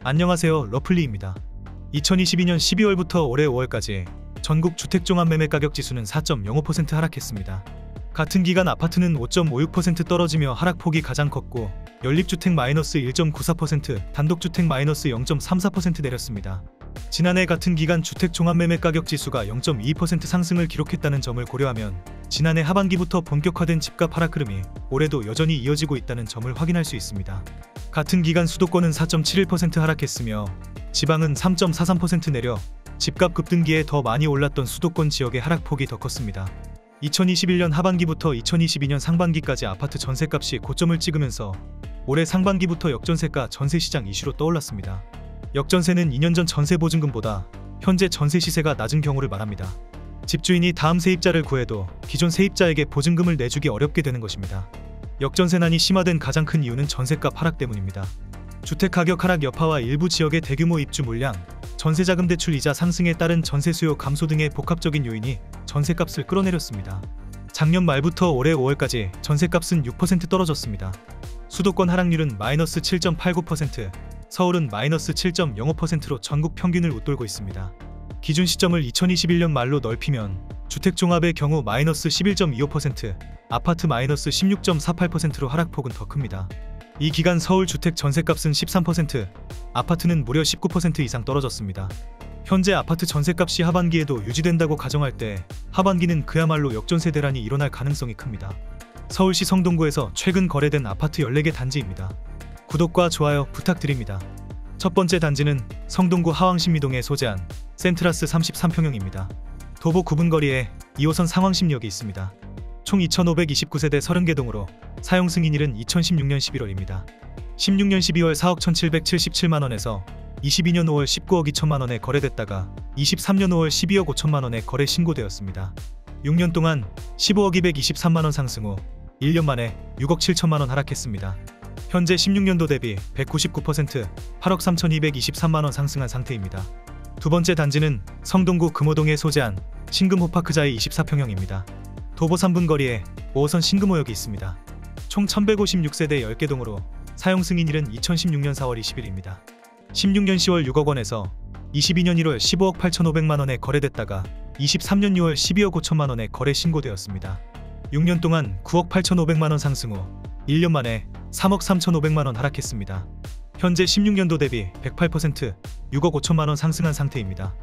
안녕하세요, 러플리입니다. 2022년 12월부터 올해 5월까지 전국 주택종합매매가격지수는 4.05% 하락했습니다. 같은 기간 아파트는 5.56% 떨어지며 하락폭이 가장 컸고 연립주택 마이너스 1.94%, 단독주택 마이너스 0.34% 내렸습니다. 지난해 같은 기간 주택종합매매가격지수가 0.22% 상승을 기록했다는 점을 고려하면 지난해 하반기부터 본격화된 집값 하락 흐름이 올해도 여전히 이어지고 있다는 점을 확인할 수 있습니다. 같은 기간 수도권은 4.71% 하락했으며 지방은 3.43% 내려 집값 급등기에 더 많이 올랐던 수도권 지역의 하락폭이 더 컸습니다. 2021년 하반기부터 2022년 상반기까지 아파트 전셋값이 고점을 찍으면서 올해 상반기부터 역전세가 전세시장 이슈로 떠올랐습니다. 역전세는 2년 전 전세보증금보다 현재 전세 시세가 낮은 경우를 말합니다. 집주인이 다음 세입자를 구해도 기존 세입자에게 보증금을 내주기 어렵게 되는 것입니다. 역전세난이 심화된 가장 큰 이유는 전셋값 하락 때문입니다. 주택가격 하락 여파와 일부 지역의 대규모 입주 물량, 전세자금 대출 이자 상승에 따른 전세 수요 감소 등의 복합적인 요인이 전세값을 끌어내렸습니다. 작년 말부터 올해 5월까지 전세값은 6% 떨어졌습니다. 수도권 하락률은 마이너스 7.89%, 서울은 마이너스 7.05%로 전국 평균을 웃돌고 있습니다. 기준 시점을 2021년 말로 넓히면 주택종합의 경우 마이너스 11.25%, 아파트 마이너스 16.48%로 하락폭은 더 큽니다. 이 기간 서울 주택 전세값은 13%, 아파트는 무려 19% 이상 떨어졌습니다. 현재 아파트 전세값이 하반기에도 유지된다고 가정할 때 하반기는 그야말로 역전세 대란이 일어날 가능성이 큽니다. 서울시 성동구에서 최근 거래된 아파트 14개 단지입니다. 구독과 좋아요 부탁드립니다. 첫 번째 단지는 성동구 하왕신미동에 소재한 센트라스 33평형입니다. 도보 9분 거리에 2호선 상왕신역이 있습니다. 총 2529세대 30개동으로 사용 승인일은 2016년 11월입니다. 16년 12월 4억 1777만원에서 22년 5월 19억 2천만원에 거래됐다가 23년 5월 12억 5천만원에 거래 신고되었습니다. 6년 동안 15억 223만원 상승 후 1년 만에 6억 7천만원 하락했습니다. 현재 16년도 대비 199%, 8억 3223만원 상승한 상태입니다. 두 번째 단지는 성동구 금호동에 소재한 신금호파크자의 24평형입니다. 도보 3분 거리에 5호선 신금호역이 있습니다. 총 1156세대 10개동으로 사용 승인일은 2016년 4월 20일입니다. 16년 10월 6억원에서 22년 1월 15억 8,500만원에 거래됐다가 23년 6월 12억 5천만원에 거래 신고되었습니다. 6년 동안 9억 8,500만원 상승 후 1년 만에 3억 3,500만원 하락했습니다. 현재 16년도 대비 108%, 6억 5천만원 상승한 상태입니다.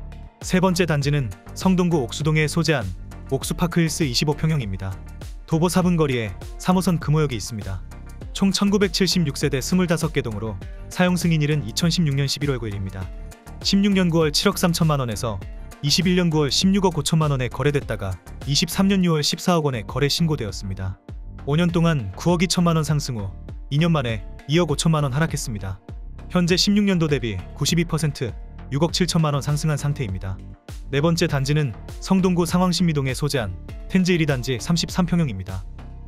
세 번째 단지는 성동구 옥수동에 소재한 옥수파크힐스 25평형입니다. 도보 4분 거리에 3호선 금호역이 있습니다. 총 1976세대 25개동으로 사용 승인일은 2016년 11월 9일입니다. 16년 9월 7억 3천만원에서 21년 9월 16억 5천만원에 거래됐다가 23년 6월 14억원에 거래 신고되었습니다. 5년 동안 9억 2천만원 상승 후 2년 만에 2억 5천만원 하락했습니다. 현재 16년도 대비 92%, 6억 7천만원 상승한 상태입니다. 네 번째 단지는 성동구 상왕신미동에 소재한 텐즈 1위 단지 33평형입니다.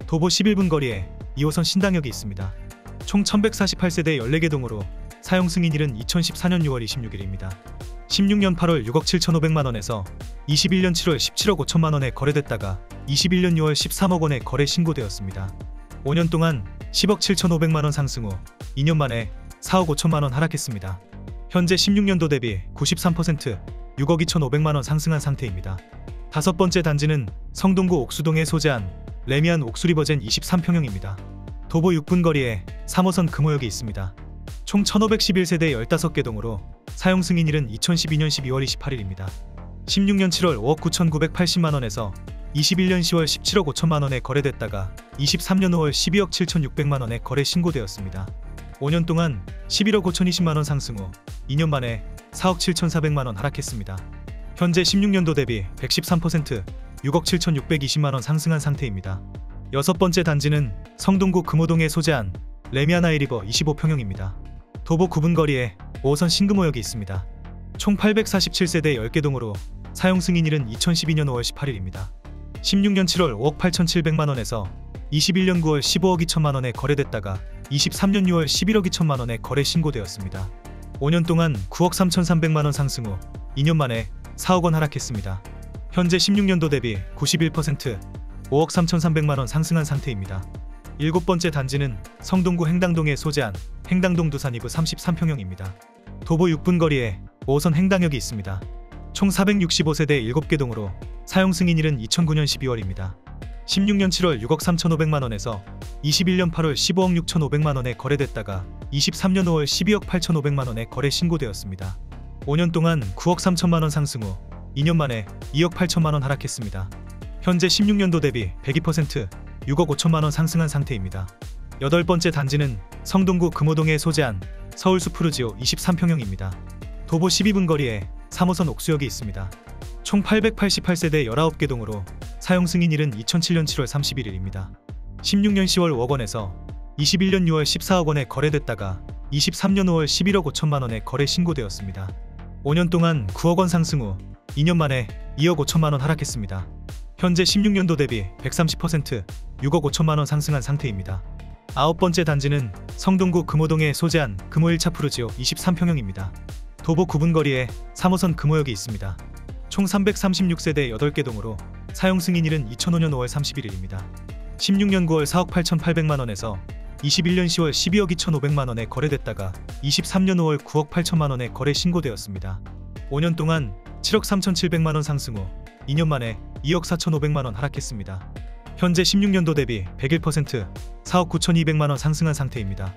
도보 11분 거리에 2호선 신당역이 있습니다. 총 1148세대 14개동으로 사용 승인일은 2014년 6월 26일입니다. 16년 8월 6억 7,500만원에서 21년 7월 17억 5천만원에 거래됐다가 21년 6월 13억원에 거래 신고되었습니다. 5년 동안 10억 7,500만원 상승 후 2년 만에 4억 5천만원 하락했습니다. 현재 16년도 대비 93%, 6억 2,500만원 상승한 상태입니다. 다섯 번째 단지는 성동구 옥수동에 소재한 레미안 옥수리버젠 23평형입니다. 도보 6분 거리에 3호선 금호역이 있습니다. 총 1511세대 15개동으로 사용 승인일은 2012년 12월 28일입니다. 16년 7월 5억 9,980만원에서 21년 10월 17억 5천만원에 거래됐다가 23년 5월 12억 7,600만원에 거래 신고되었습니다. 5년 동안 11억 5,020만원 상승 후 2년 만에 4억 7,400만원 하락했습니다. 현재 16년도 대비 113%, 6억 7,620만원 상승한 상태입니다. 여섯 번째 단지는 성동구 금호동에 소재한 레미아나이 리버 25평형입니다. 도보 9분 거리에 5호선 신금호역이 있습니다. 총 847세대 10개동으로 사용 승인일은 2012년 5월 18일입니다. 16년 7월 5억 8,700만원에서 21년 9월 15억 2천만원에 거래됐다가 23년 6월 11억 2천만원에 거래 신고되었습니다. 5년 동안 9억 3,300만원 상승 후 2년 만에 4억원 하락했습니다. 현재 16년도 대비 91%, 5억 3,300만원 상승한 상태입니다. 일곱 번째 단지는 성동구 행당동에 소재한 행당동 두산 이브 33평형입니다. 도보 6분 거리에 5호선 횡단역이 있습니다. 총 465세대 7개 동으로 사용 승인일은 2009년 12월입니다. 16년 7월 6억 3,500만원에서 21년 8월 15억 6,500만원에 거래됐다가 23년 5월 12억 8,500만원에 거래 신고되었습니다. 5년 동안 9억 3천만원 상승 후 2년 만에 2억 8천만원 하락했습니다. 현재 16년도 대비 102% 6억 5천만원 상승한 상태입니다. 8번째 단지는 성동구 금호동에 소재한 서울숲 푸르지오 23평형입니다. 도보 12분 거리에 3호선 옥수역이 있습니다. 총 888세대 19개 동으로 사용 승인일은 2007년 7월 31일입니다. 16년 10월 5억 원에서 21년 6월 14억 원에 거래됐다가 23년 5월 11억 5천만 원에 거래 신고되었습니다. 5년 동안 9억 원 상승 후 2년 만에 2억 5천만 원 하락했습니다. 현재 16년도 대비 130% 6억 5천만 원 상승한 상태입니다. 9번째 단지는 성동구 금호동에 소재한 금호 1차 푸르지오 23평형입니다. 도보 9분 거리에 3호선 금호역이 있습니다. 총 336세대 8개 동으로 사용 승인일은 2005년 5월 31일입니다. 16년 9월 4억 8,800만원에서 21년 10월 12억 2,500만원에 거래됐다가 23년 5월 9억 8천만원에 거래 신고되었습니다. 5년 동안 7억 3,700만원 상승 후 2년 만에 2억 4,500만원 하락했습니다. 현재 16년도 대비 101% 4억 9,200만원 상승한 상태입니다.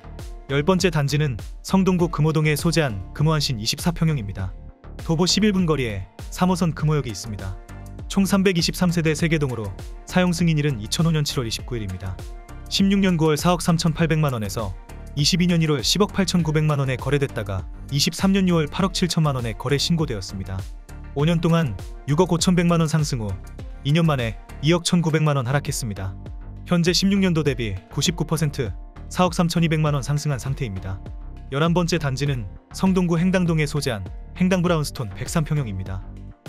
10번째 단지는 성동구 금호동에 소재한 금호안신 24평형입니다. 도보 11분 거리에 3호선 금호역이 있습니다. 총 323세대 3개 동으로 사용 승인일은 2005년 7월 29일입니다. 16년 9월 4억 3,800만원에서 22년 1월 10억 8,900만원에 거래됐다가 23년 6월 8억 7천만원에 거래 신고되었습니다. 5년 동안 6억 5,100만원 상승 후 2년 만에 2억 1,900만원 하락했습니다. 현재 16년도 대비 99% 4억 3,200만원 상승한 상태입니다. 11번째 단지는 성동구 행당동에 소재한 행당 브라운스톤 103평형입니다.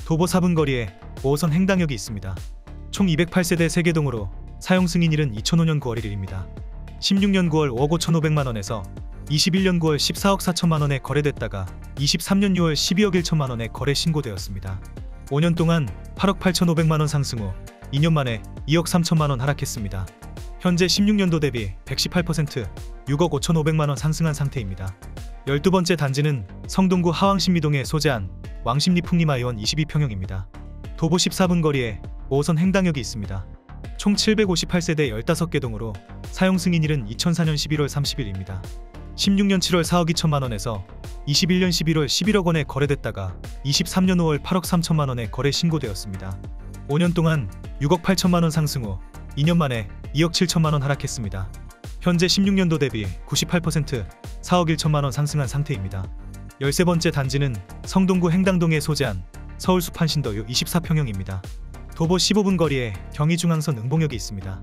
도보 4분 거리에 5호선 행당역이 있습니다. 총 208세대 3개 동으로 사용 승인일은 2005년 9월 1일입니다. 16년 9월 5억 5,500만원에서 21년 9월 14억 4천만원에 거래됐다가 23년 6월 12억 1천만원에 거래 신고되었습니다. 5년 동안 8억 8,500만원 상승 후 2년 만에 2억 3천만원 하락했습니다. 현재 16년도 대비 118% 6억 5,500만원 상승한 상태입니다. 12번째 단지는 성동구 하왕신미동에 소재한 왕십리 풍림아이원 22평형입니다. 도보 14분 거리에 5호선 행당역이 있습니다. 총 758세대 15개 동으로 사용 승인일은 2004년 11월 30일입니다. 16년 7월 4억 2천만원에서 21년 11월 11억 원에 거래됐다가 23년 5월 8억 3천만원에 거래 신고되었습니다. 5년 동안 6억 8천만원 상승 후 2년 만에 2억 7천만원 하락했습니다. 현재 16년도 대비 98% 4억 1천만원 상승한 상태입니다. 13번째 단지는 성동구 행당동에 소재한 서울숲 한신더유 24평형입니다. 도보 15분 거리에 경의중앙선 응봉역이 있습니다.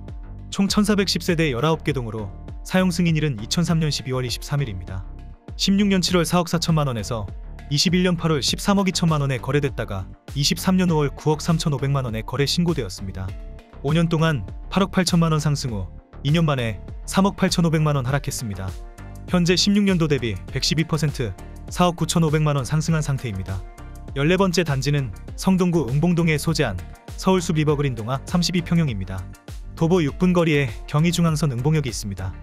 총 1410세대 19개 동으로 사용 승인일은 2003년 12월 23일입니다. 16년 7월 4억 4천만원에서 21년 8월 13억 2천만원에 거래됐다가 23년 5월 9억 3,500만원에 거래 신고되었습니다. 5년 동안 8억 8천만원 상승 후 2년 만에 3억 8,500만원 하락했습니다. 현재 16년도 대비 112% 4억 9,500만원 상승한 상태입니다. 14번째 단지는 성동구 응봉동에 소재한 서울숲 리버그린 동화 32평형입니다. 도보 6분 거리에 경의중앙선 응봉역이 있습니다.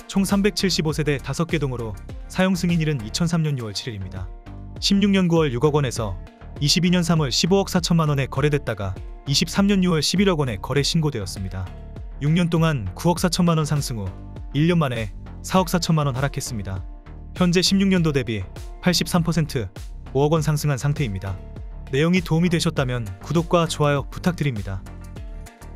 총 375세대 5개 동으로 사용 승인일은 2003년 6월 7일입니다. 16년 9월 6억 원에서 22년 3월 15억 4천만원에 거래됐다가 23년 6월 11억 원에 거래 신고되었습니다. 6년 동안 9억 4천만원 상승 후 1년 만에 4억 4천만원 하락했습니다. 현재 16년도 대비 83% 5억 원 상승한 상태입니다. 내용이 도움이 되셨다면 구독과 좋아요 부탁드립니다.